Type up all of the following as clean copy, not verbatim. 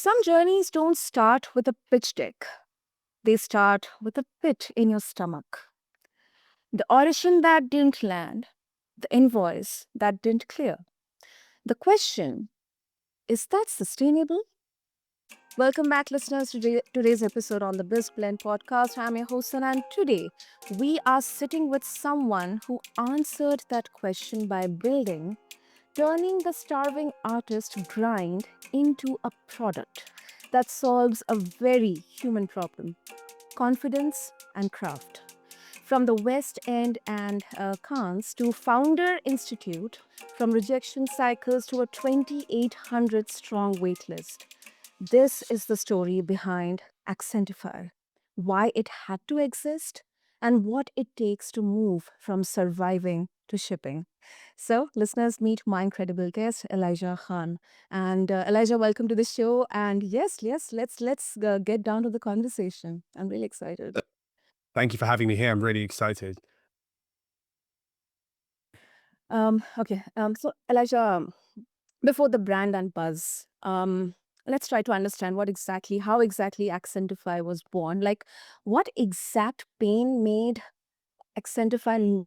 Some journeys don't start with a pitch deck, they start with a pit in your stomach. The audition that didn't land, the invoice that didn't clear. The question, is that sustainable? Welcome back, listeners, to today's episode on the Biz Blend podcast. I'm your host, Sana, and today we are sitting with someone who answered that question by turning the starving artist grind into a product that solves a very human problem: confidence and craft. From the West End and Cannes to Founder Institute, from rejection cycles to a 2,800 strong waitlist, this is the story behind Accentify, why it had to exist, and what it takes to move from surviving to shipping. So, listeners, meet my incredible guest, Elijah Khan. And Elijah, welcome to the show. And yes, let's get down to the conversation. I'm really excited. Thank you for having me here. I'm really excited. Okay. So, Elijah, before the brand and buzz, let's try to understand how exactly Accentify was born. Like, what exact pain made Accentify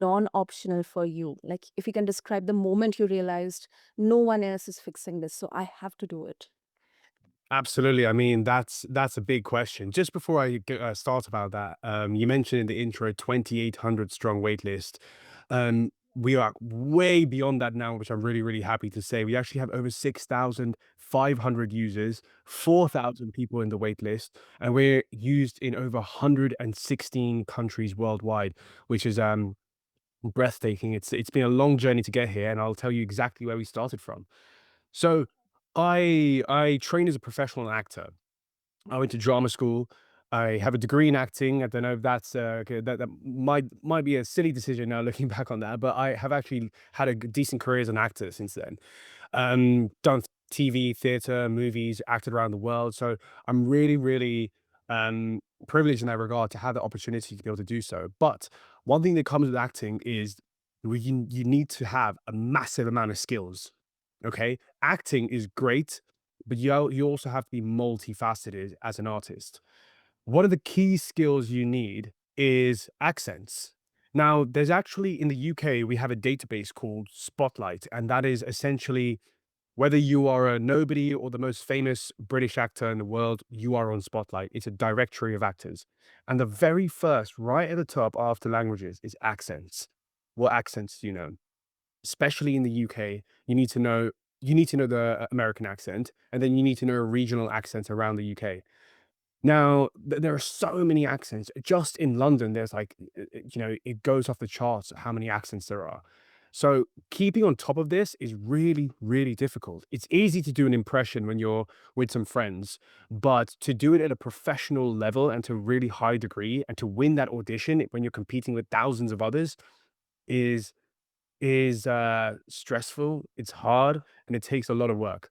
non-optional for you? Like, if you can describe the moment you realized no one else is fixing this, so I have to do it. Absolutely. I mean, that's a big question. Just before start about that, you mentioned in the intro 2,800 strong waitlist. We are way beyond that now, which I'm really happy to say. We actually have over 6,500 users, 4,000 people in the waitlist, and we're used in over 116 countries worldwide, which is breathtaking. It's been a long journey to get here, and I'll tell you exactly where we started from. So I trained as a professional actor. I went to drama school. I have a degree in acting. I don't know if that's okay, that might be a silly decision now looking back on that, but I have actually had a decent career as an actor since then. Done TV, theater, movies, acted around the world. So I'm really privileged in that regard to have the opportunity to be able to do so. But one thing that comes with acting is you need to have a massive amount of skills. Okay, acting is great, but you also have to be multifaceted as an artist. One of the key skills you need is accents. Now, there's actually in the UK, we have a database called Spotlight, and that is essentially whether you are a nobody or the most famous British actor in the world, you are on Spotlight. It's a directory of actors. And the very first, right at the top after languages, is accents. What accents do you know? Especially in the UK, you need to know the American accent, and then you need to know regional accents around the UK. Now, there are so many accents. Just in London, there's like, it goes off the charts how many accents there are. So keeping on top of this is really difficult. It's easy to do an impression when you're with some friends, but to do it at a professional level and to a really high degree and to win that audition when you're competing with thousands of others is stressful, it's hard, and it takes a lot of work.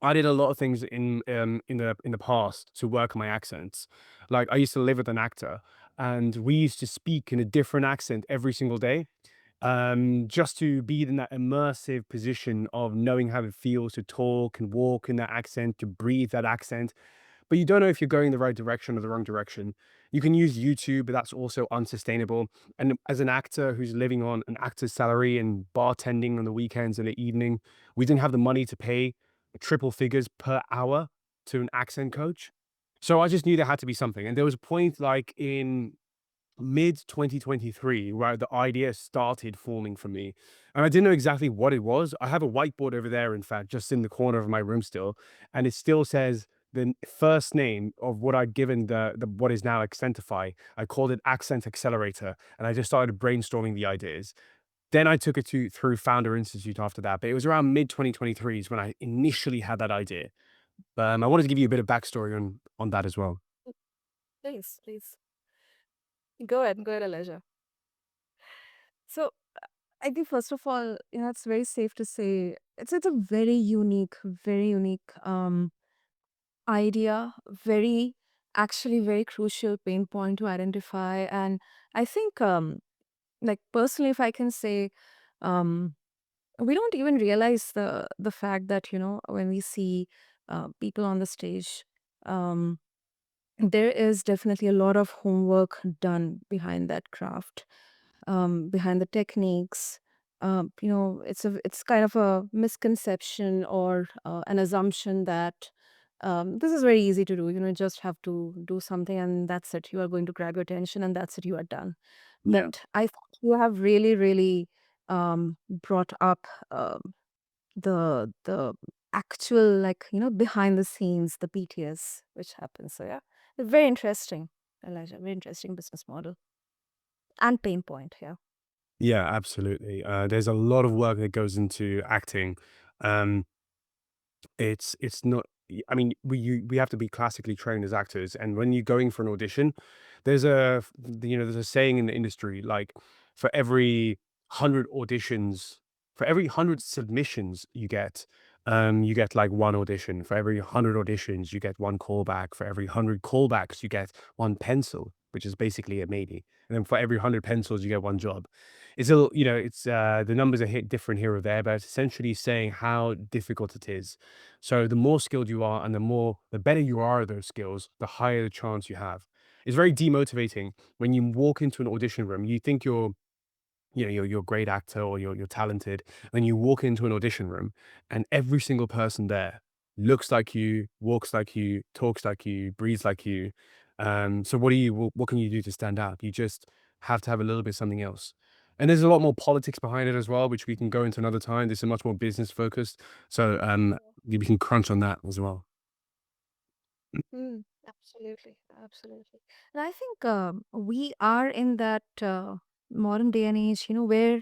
I did a lot of things in the past to work on my accents. Like, I used to live with an actor, and we used to speak in a different accent every single day, just to be in that immersive position of knowing how it feels to talk and walk in that accent, to breathe that accent, but you don't know if you're going the right direction or the wrong direction. You can use YouTube, but that's also unsustainable. And as an actor who's living on an actor's salary and bartending on the weekends and the evening, we didn't have the money to pay triple figures per hour to an accent coach. So I just knew there had to be something. And there was a point like in mid 2023 where the idea started forming for me. And I didn't know exactly what it was. I have a whiteboard over there, in fact, just in the corner of my room still, and it still says the first name of what I'd given the what is now Accentify. I called it Accent Accelerator, and I just started brainstorming the ideas. Then I took it to through Founder Institute after that, but it was around mid 2023 is when I initially had that idea. I wanted to give you a bit of backstory on that as well. Please. Go ahead, Elijah. So, I think first of all, it's very safe to say it's a very unique idea, very crucial pain point to identify. And I think, like personally, if I can say, um, we don't even realize the fact that when we see people on the stage, um, there is definitely a lot of homework done behind that craft, behind the techniques. It's kind of a misconception or an assumption that this is very easy to do. You just have to do something and that's it. You are going to grab your attention and that's it. You are done. Yeah. But I think you have really, really brought up the actual, like, behind the scenes, the BTS which happens. So yeah, very interesting, Elijah. Very interesting business model and pain point. Yeah. Yeah, absolutely. There's a lot of work that goes into acting. Um, it's not I mean, we have to be classically trained as actors, and when you're going for an audition, there's a saying in the industry, like, for every 100 auditions for every 100 submissions you get, like, 1 audition. For every 100 auditions, you get 1 callback. For every 100 callbacks, you get 1 pencil, which is basically a maybe, and then for every 100 pencils, you get 1 job. It's a little it's, the numbers are hit different here or there, but it's essentially saying how difficult it is. So the more skilled you are and the better you are at those skills, the higher the chance you have. It's very demotivating when you walk into an audition room, you think you're a great actor or you're talented, and you walk into an audition room and every single person there looks like you, walks like you, talks like you, breathes like you. So what can you do to stand out? You just have to have a little bit something else. And there's a lot more politics behind it as well, which we can go into another time. This is much more business focused. So we can crunch on that as well. Absolutely, absolutely. And I think we are in that modern day and age, where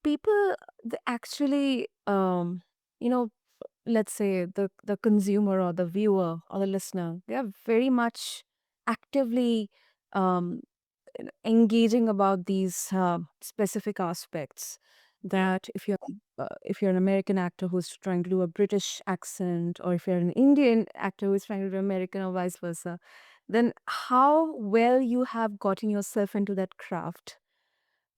people actually, you know, let's say the consumer or the viewer or the listener, they are very much actively um, engaging about these specific aspects. Yeah. That if you're an American actor who's trying to do a British accent, or if you're an Indian actor who's trying to do American or vice versa, then how well you have gotten yourself into that craft.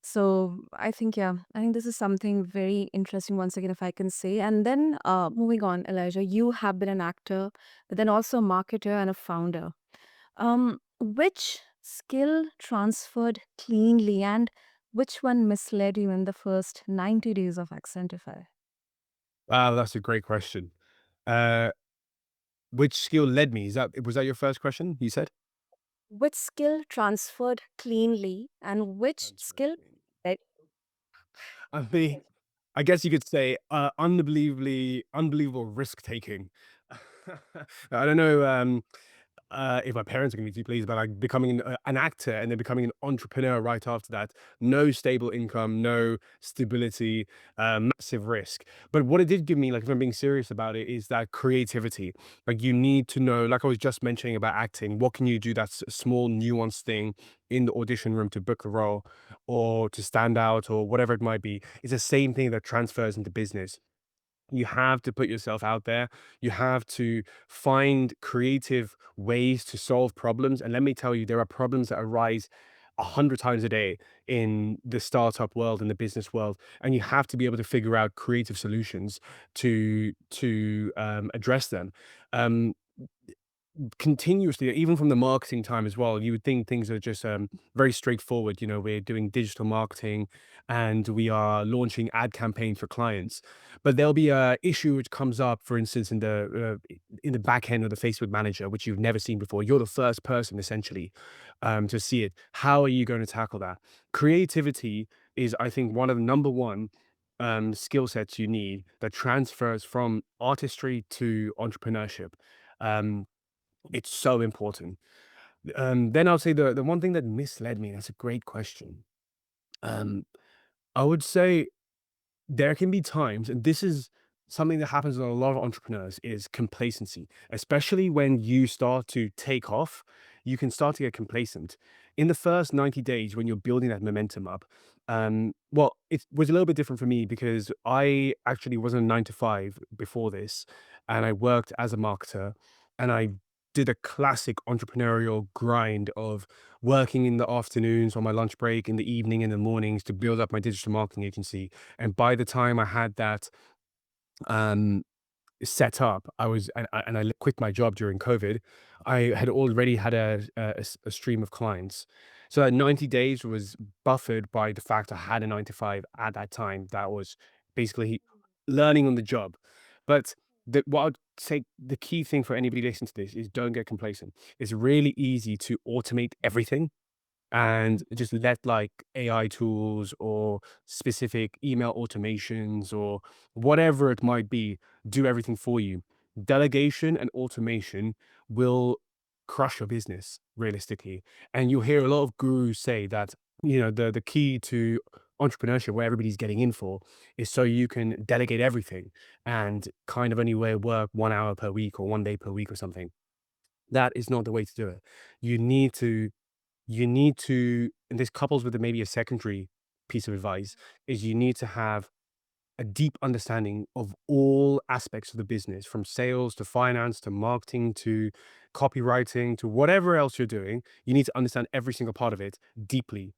So I think, yeah, I think this is something very interesting, once again, if I can say. And then moving on, Elijah, you have been an actor, but then also a marketer and a founder. Which skill transferred cleanly and which one misled you in the first 90 days of Accentify? Wow, that's a great question. Uh, which skill led me? Was that your first question you said? Which skill transferred cleanly and which Transfer skill clean. led? I mean, I guess you could say, unbelievable risk taking. I don't know, if my parents are gonna be too pleased about, like, becoming an actor and then becoming an entrepreneur right after that. No stable income, no stability, massive risk. But what it did give me, like, if I'm being serious about it, is that creativity. Like, you need to know, like I was just mentioning about acting, what can you do that's a small nuanced thing in the audition room to book the role or to stand out or whatever it might be. It's the same thing that transfers into business. You have to put yourself out there. You have to find creative ways to solve problems. And let me tell you, there are problems that arise 100 times a day in the startup world and the business world, and you have to be able to figure out creative solutions to address them. Um, Continuously, even from the marketing time as well, you would think things are just very straightforward. We're doing digital marketing and we are launching ad campaigns for clients, but there'll be a issue which comes up, for instance, in the back end of the Facebook Manager, which you've never seen before. You're the first person essentially to see it. How are you going to tackle that? Creativity is, I think, one of the number one skill sets you need that transfers from artistry to entrepreneurship. Um, it's so important. Then I'll say the one thing that misled me, that's a great question. Um, I would say there can be times, and this is something that happens with a lot of entrepreneurs, is complacency. Especially when you start to take off, you can start to get complacent. In the first 90 days, when you're building that momentum up, well, it was a little bit different for me because I actually was in a 9 to 5 before this, and I worked as a marketer, and I did a classic entrepreneurial grind of working in the afternoons on my lunch break, in the evening, in the mornings to build up my digital marketing agency. And by the time I had that, um, set up, I was and I quit my job during COVID. I had already had a stream of clients. So that 90 days was buffered by the fact I had a 9 to 5 at that time that was basically learning on the job. But what I'd say the key thing for anybody listening to this is don't get complacent. It's really easy to automate everything and just let like AI tools or specific email automations or whatever it might be do everything for you. Delegation and automation will crush your business realistically. And you'll hear a lot of gurus say that, the key to entrepreneurship, where everybody's getting in for, is so you can delegate everything and kind of only work 1 hour per week or 1 day per week or something. That is not the way to do it. You need to and this couples with maybe a secondary piece of advice, is you need to have a deep understanding of all aspects of the business, from sales to finance to marketing to copywriting to whatever else you're doing. You need to understand every single part of it deeply.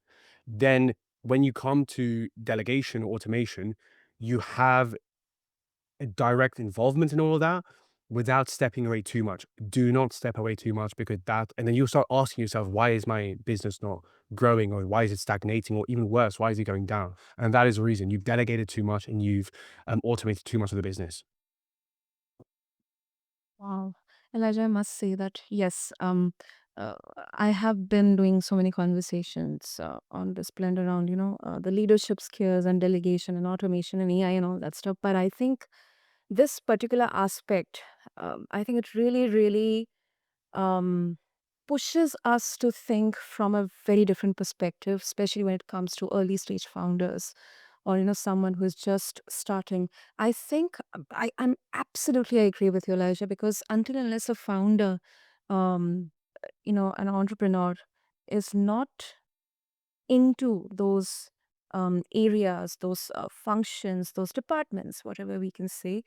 Then when you come to delegation or automation, you have a direct involvement in all of that without stepping away too much. Do not step away too much, because and then you'll start asking yourself, why is my business not growing, or why is it stagnating, or even worse, why is it going down? And that is the reason you've delegated too much and you've automated too much of the business. Wow. Elijah, I must say that yes, uh, I have been doing so many conversations on this blend around, the leadership skills and delegation and automation and AI and all that stuff. But I think this particular aspect, I think it really, really um, pushes us to think from a very different perspective, especially when it comes to early stage founders or someone who's just starting. I think I'm absolutely agree with you, Elijah, because until unless a founder, um, an entrepreneur is not into those areas, those functions, those departments, whatever we can say,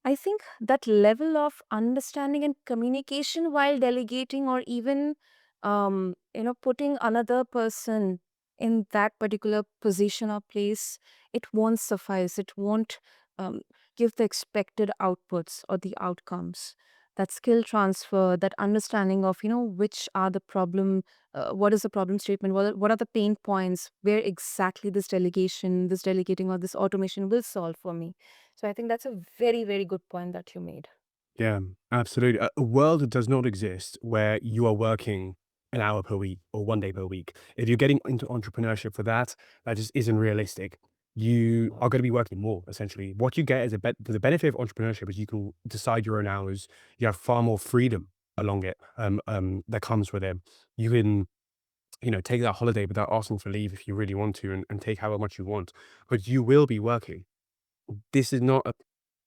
I think that level of understanding and communication while delegating, or even, putting another person in that particular position or place, it won't suffice. It won't um, give the expected outputs or the outcomes. That skill transfer, that understanding of, which are the problem, what is the problem statement, what are the pain points, where exactly this delegation, this delegating, or this automation will solve for me. So I think that's a very, very good point that you made. Yeah, absolutely. A world that does not exist where you are working an hour per week or 1 day per week. If you're getting into entrepreneurship for that, that just isn't realistic. You are going to be working more, essentially. What you get is the benefit of entrepreneurship is you can decide your own hours. You have far more freedom along it, that comes with it. You can, take that holiday without asking for leave if you really want to, and take however much you want. But you will be working. This is not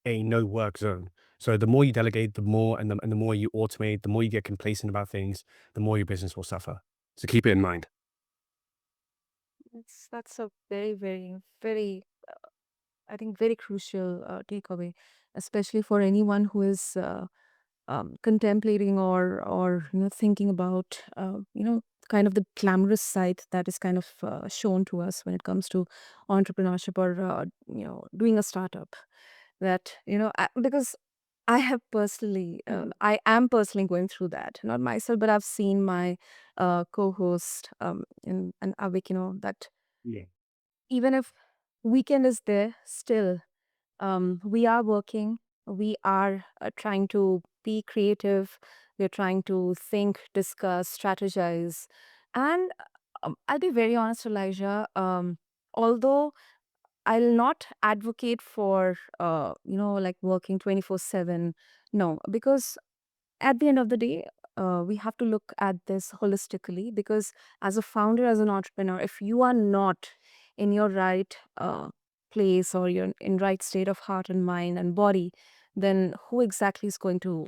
a no work zone. So the more you delegate, the more you automate, the more you get complacent about things, the more your business will suffer. So keep it in mind. That's a very, very, very, I think, very crucial takeaway, especially for anyone who is contemplating or thinking about kind of the glamorous side that is kind of shown to us when it comes to entrepreneurship or doing a startup. That because I have personally, I am personally going through that. Not myself, but I've seen my co-host in an Avik, that Yeah. even if weekend is there, still we are working. We are trying to be creative. We're trying to think, discuss, strategize. And I'll be very honest, Elijah. Although I'll not advocate for, like working 24/7. No, because at the end of the day, we have to look at this holistically, because as a founder, as an entrepreneur, if you are not in your right place, or you're in right state of heart and mind and body, then who exactly is going to,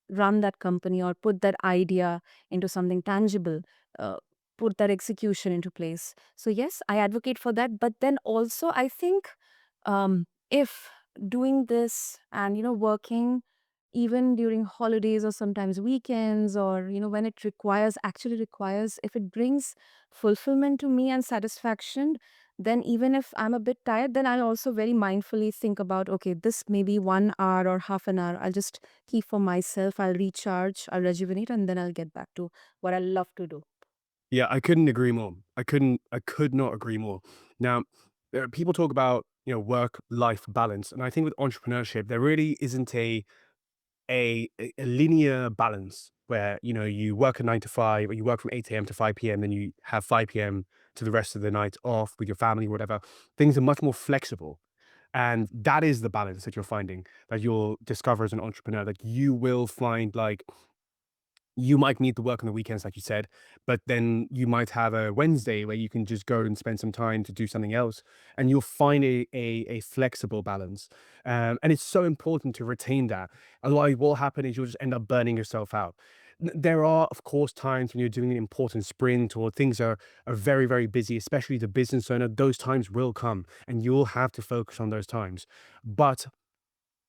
run that company or put that idea into something tangible, uh, put that execution into place? So yes, I advocate for that. But then also, I think if doing this and, working even during holidays or sometimes weekends, or when it requires, actually requires, if it brings fulfillment to me and satisfaction, then even if I'm a bit tired, then I'll also very mindfully think about, okay, this maybe 1 hour or half an hour, I'll just keep for myself. I'll recharge, I'll rejuvenate, and then I'll get back to what I love to do. Yeah, I couldn't agree more. I could not agree more. Now, people talk about, work-life balance, and I think with entrepreneurship, there really isn't a linear balance where, you work a 9 to 5, or you work from 8 a.m. to 5 p.m., then you have 5 p.m. to the rest of the night off with your family, whatever. Things are much more flexible. And that is the balance that you're finding, that you'll discover as an entrepreneur. Like, you will find, like, you might need to work on the weekends, like you said, but then you might have a Wednesday where you can just go and spend some time to do something else, and you'll find a flexible balance. And it's so important to retain that. Otherwise, what will happen is you'll just end up burning yourself out. There are, of course, times when you're doing an important sprint or things are very, very busy, especially the business owner. Those times will come, and you'll have to focus on those times. But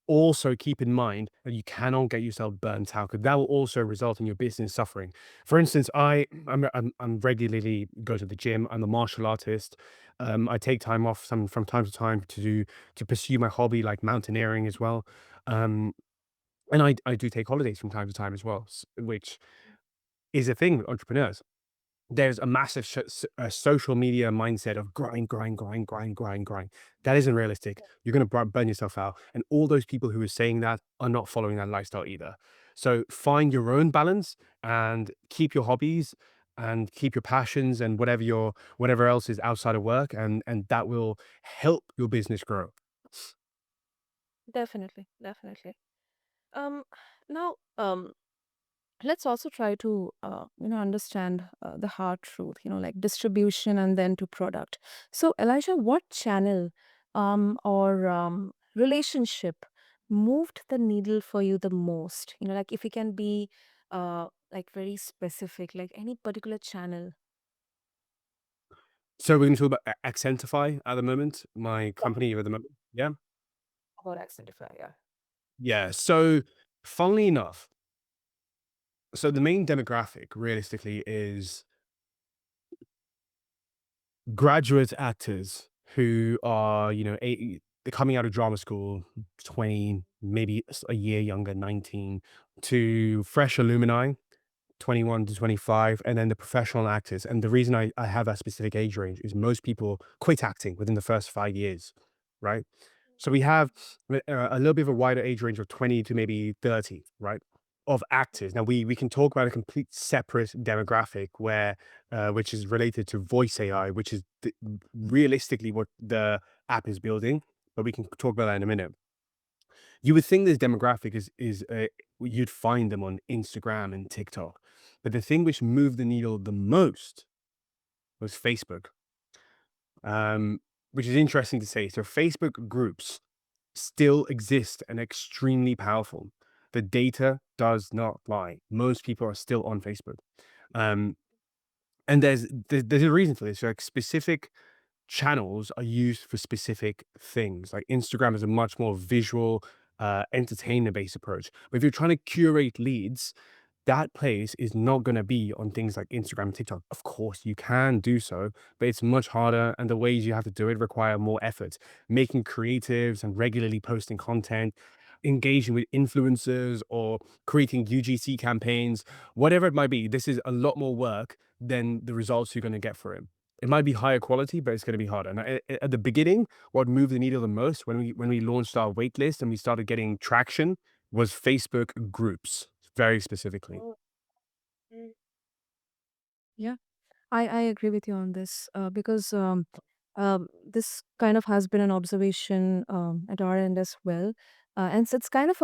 also keep in mind that you cannot get yourself burnt out, because that will also result in your business suffering. For instance, I'm regularly go to the gym. I'm a martial artist. I take time off from time to time to pursue my hobby like mountaineering as well. Um, and I do take holidays from time to time as well, which is a thing with entrepreneurs. There's a massive social media mindset of grind, grind, grind, grind, grind, grind. That isn't realistic. You're going to burn yourself out. And all those people who are saying that are not following that lifestyle either. So find your own balance and keep your hobbies and keep your passions and whatever else is outside of work, and that will help your business grow. Definitely, definitely. Um, now, let's also try to understand the hard truth, like distribution and then to product. So, Elijah, what channel or relationship moved the needle for you the most? Like if you can be like very specific, like any particular channel. So we're going to talk about Accentify at the moment, my company at the moment. Yeah. About Accentify, yeah. Yeah. So funnily enough, so the main demographic realistically is graduate actors who are, they're coming out of drama school, 20, maybe a year younger, 19, to fresh alumni, 21 to 25, and then the professional actors. And the reason I have that specific age range is most people quit acting within the first 5 years, right? So we have a little bit of a wider age range of 20 to maybe 30, right? Of actors. Now we can talk about a complete separate demographic where which is related to voice AI, which is realistically what the app is building. But we can talk about that in a minute. You would think this demographic is you'd find them on Instagram and TikTok, but the thing which moved the needle the most was Facebook, which is interesting to say. So Facebook groups still exist and extremely powerful. The data does not lie. Most people are still on Facebook. Um, and there's a reason for this. Like, specific channels are used for specific things. Like, Instagram is a much more visual, entertainer based approach. But if you're trying to curate leads, that place is not going to be on things like Instagram and TikTok. Of course, you can do so, but it's much harder. And the ways you have to do it require more effort. Making creatives and regularly posting content, engaging with influencers, or creating UGC campaigns, whatever it might be. This is a lot more work than the results you're going to get for it. It might be higher quality, but it's going to be harder. And at the beginning, what moved the needle the most when we launched our waitlist and we started getting traction was Facebook groups, very specifically. Oh, mm. Yeah. I agree with you on this because this kind of has been an observation at our end as well, and so it's kind of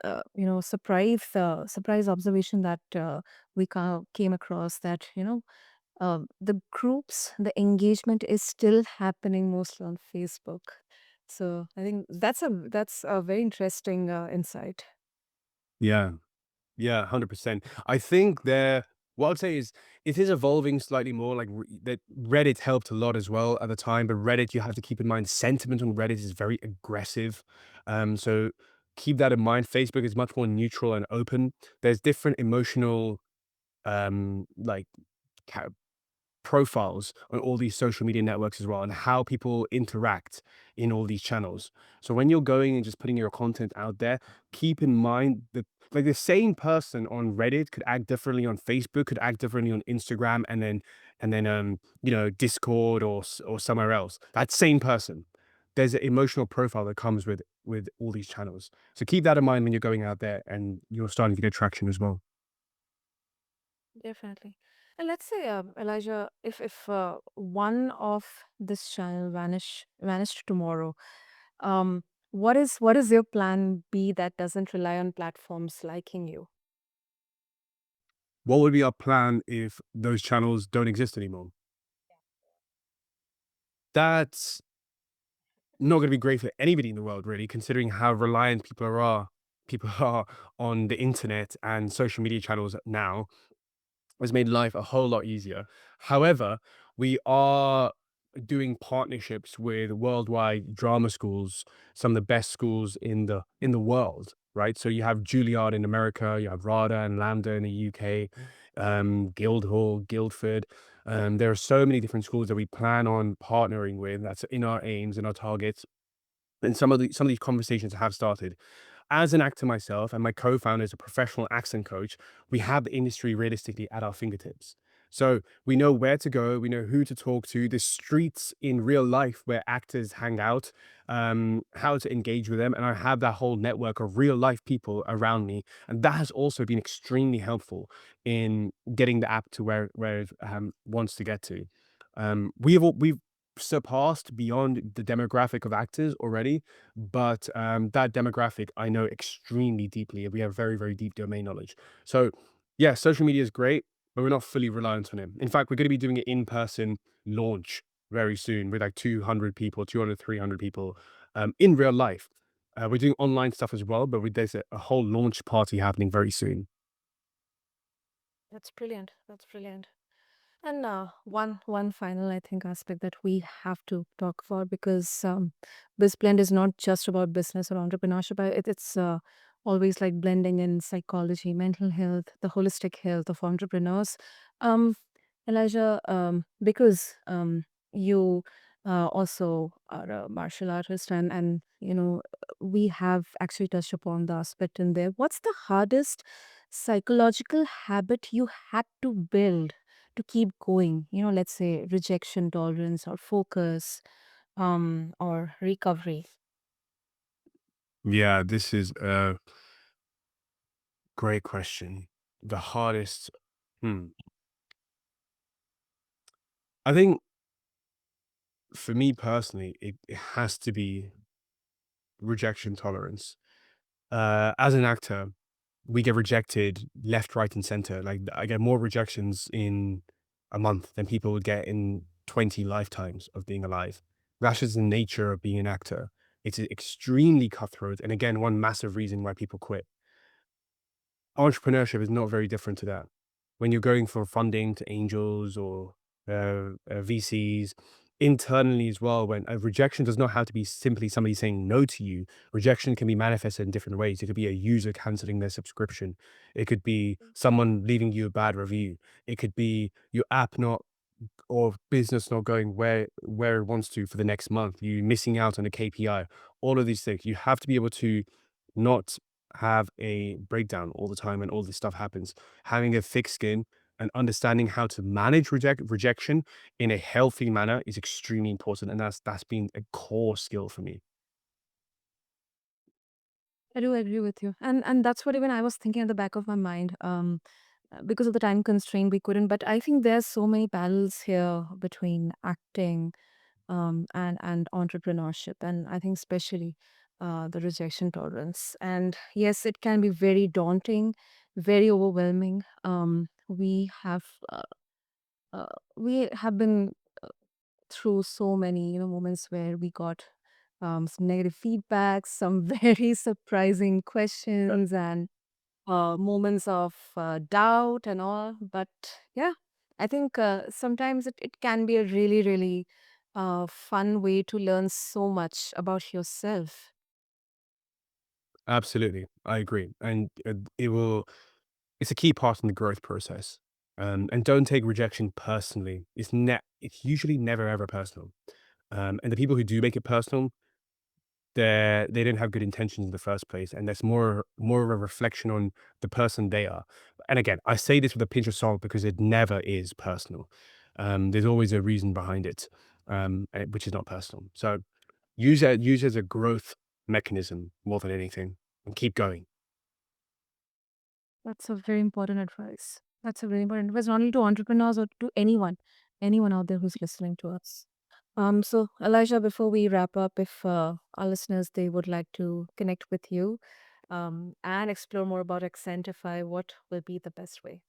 a surprise observation that we came across that the groups, the engagement is still happening mostly on Facebook. So I think that's a very interesting insight. Yeah. Yeah, 100%. I think what I'd say is it is evolving slightly more. Like, that Reddit helped a lot as well at the time, but Reddit, you have to keep in mind, sentiment on Reddit is very aggressive. So keep that in mind. Facebook is much more neutral and open. There's different emotional, like, profiles on all these social media networks as well, and how people interact in all these channels. So when you're going and just putting your content out there, keep in mind that like the same person on Reddit could act differently on Facebook, could act differently on Instagram, and then Discord or somewhere else. That same person. There's an emotional profile that comes with all these channels. So keep that in mind when you're going out there and you're starting to get traction as well. Definitely. And let's say, Elijah, if one of this channel vanished tomorrow, um, what is your plan B that doesn't rely on platforms liking you? What would be our plan if those channels don't exist anymore? That's not going to be great for anybody in the world, really, considering how reliant people are on the internet and social media channels now. Has made life a whole lot easier. However, we are doing partnerships with worldwide drama schools, some of the best schools in the world, right? So you have Juilliard in America, you have RADA and Lambda in the UK, Guildhall, Guildford. There are so many different schools that we plan on partnering with. That's in our aims and our targets. And some of these conversations have started. As an actor myself and my co-founder is a professional accent coach, we have the industry realistically at our fingertips. So we know where to go, we know who to talk to, the streets in real life where actors hang out, how to engage with them. And I have that whole network of real life people around me. And that has also been extremely helpful in getting the app to where it wants to get to. We've surpassed beyond the demographic of actors already, but that demographic I know extremely deeply. We have very, very deep domain knowledge. So, yeah, social media is great, but we're not fully reliant on it. In fact, we're going to be doing an in-person launch very soon with like 200 people, 200, 300 people in real life. We're doing online stuff as well, but there's a whole launch party happening very soon. That's brilliant. That's brilliant. And one final, I think, aspect that we have to talk about, because this blend is not just about business or entrepreneurship. It's always like blending in psychology, mental health, the holistic health of entrepreneurs. Um, Elijah, because you also are a martial artist, and we have actually touched upon the aspect in there. What's the hardest psychological habit you had to build to keep going? Let's say rejection tolerance or focus, or recovery. Yeah, this is a great question. The hardest, hmm. I think for me personally, it has to be rejection tolerance. As an actor, we get rejected left, right, and center. Like I get more rejections in a month than people would get in 20 lifetimes of being alive. That's just the nature of being an actor. It's extremely cutthroat. And again, one massive reason why people quit. Entrepreneurship is not very different to that. When you're going for funding to angels or VCs, internally as well, when a rejection does not have to be simply somebody saying no to you. Rejection can be manifested in different ways. It could be a user canceling their subscription. It could be someone leaving you a bad review. It could be your app not or business not going where it wants to for the next month, you missing out on a KPI, all of these things. You have to be able to not have a breakdown all the time and all this stuff happens. Having a thick skin and understanding how to manage rejection in a healthy manner is extremely important. And that's been a core skill for me. I do agree with you, and that's what even I was thinking at the back of my mind. Because of the time constraint, we couldn't. But I think there's so many parallels here between acting, and entrepreneurship, and I think especially the rejection tolerance. And yes, it can be very daunting, very overwhelming. Uh, we have been through so many moments where we got some negative feedback, some very surprising questions, and moments of doubt and all. But yeah, I think sometimes it can be a really, really fun way to learn so much about yourself. Absolutely. I agree. And it's a key part in the growth process. And don't take rejection personally. It's usually never ever personal. And the people who do make it personal, they didn't have good intentions in the first place, and that's more of a reflection on the person they are. And again, I say this with a pinch of salt because it never is personal. There's always a reason behind it, which is not personal. So use it as a growth mechanism more than anything, and keep going. That's a very important advice. That's a very important advice, not only to entrepreneurs or to anyone out there who's listening to us. So Elijah, before we wrap up, if our listeners they would like to connect with you, and explore more about Accentify, what will be the best way?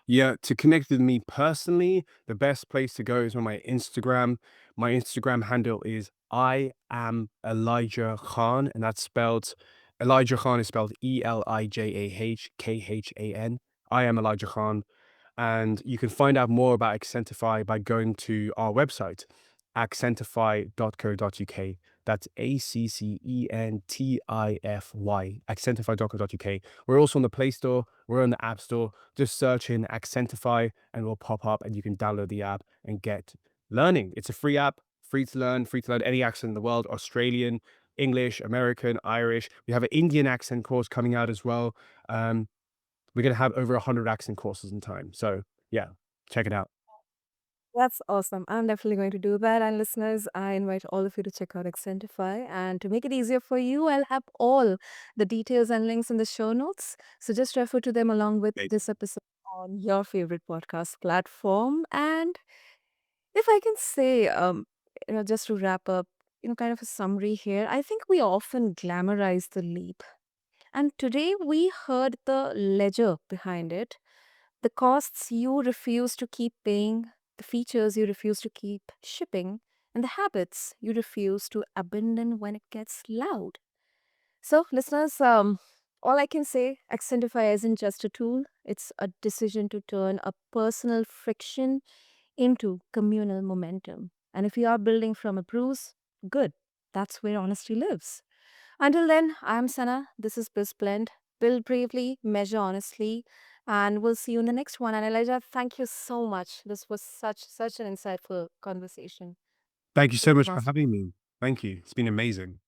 Yeah, to connect with me personally, the best place to go is on my Instagram. My Instagram handle is I am Elijah Khan, and that's spelled Elijah Khan is spelled Elijahkhan. I am Elijah Khan. And you can find out more about Accentify by going to our website, accentify.co.uk. That's Accentify, accentify.co.uk. We're also on the Play Store, we're on the App Store. Just search in Accentify and it will pop up and you can download the app and get learning. It's a free app, free to learn any accent in the world, Australian, English, American, Irish. We have an Indian accent course coming out as well. Um, we're going to have over 100 accent courses in time. So, yeah, check it out. That's awesome. I'm definitely going to do that. And listeners, I invite all of you to check out Accentify. And to make it easier for you, I'll have all the details and links in the show notes. So just refer to them along with Amazing. this episode on your favorite podcast platform. And if I can say, just to wrap up, kind of a summary here, I think we often glamorize the leap. And today we heard the ledger behind it, the costs you refuse to keep paying, the features you refuse to keep shipping, and the habits you refuse to abandon when it gets loud. So, listeners, all I can say, Accentify isn't just a tool, it's a decision to turn a personal friction into communal momentum. And if you are building from a bruise, good. That's where honesty lives. Until then, I'm Sana. This is BizBlend. Build bravely, measure honestly, and we'll see you in the next one. And Elijah, thank you so much. This was such an insightful conversation. Thank you so It much for was having me. Thank you. It's been amazing.